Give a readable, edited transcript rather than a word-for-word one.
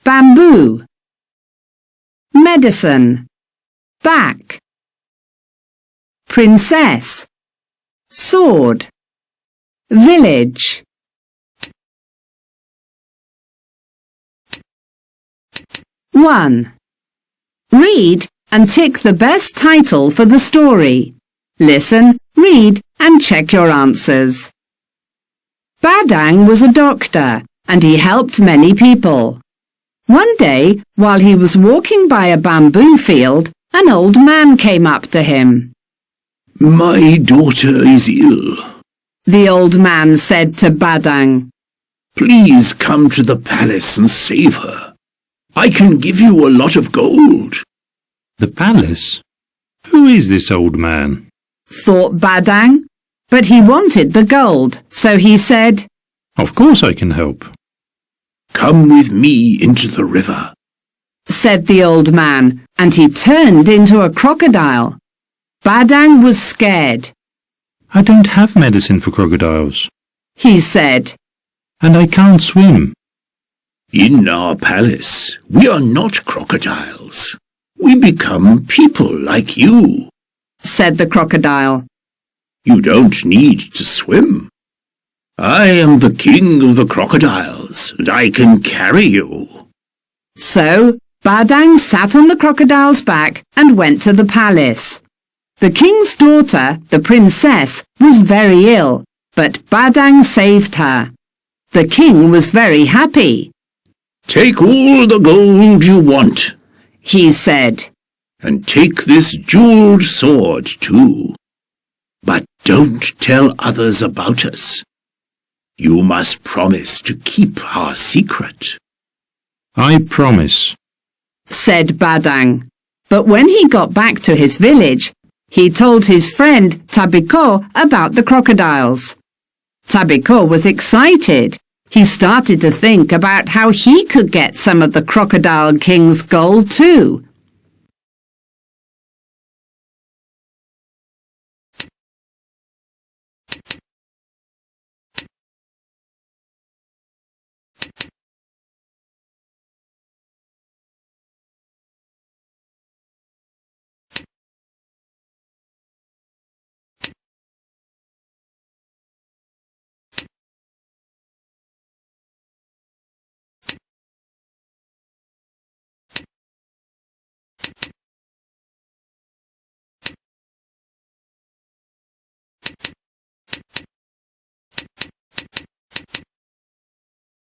bamboo, medicine, back, princess, sword, village. 1. Read and tick the best title for the story. Listen, read and check your answers. Badang was a doctor and he helped many people. One day, while he was walking by a bamboo field, an old man came up to him. "My daughter is ill," The old man said to Badang. "Please come to the palace and save her. I can give you a lot of gold." The palace? Who is this old man? Thought Badang, but he wanted the gold, so he said, Of course I can help. "Come with me into the river." said the old man, and he turned into a crocodile. Badang was scared. I don't have medicine for crocodiles, He said, and I can't swim. "In our palace, we are not crocodiles. We become people like you. said the crocodile. You don't need to swim. I am the king of the crocodiles, and I can carry you." So Badang sat on the crocodile's back and went to the palace. The king's daughter, the princess, was very ill, but Badang saved her. The king was very happy. "Take all the gold you want, He said, and take this jeweled sword too. But don't tell others about us. You must promise to keep our secret." I promise. said Badang. But when he got back to his village, he told his friend Tabiko about the crocodiles. Tabiko was excited. He started to think about how he could get some of the Crocodile King's gold too.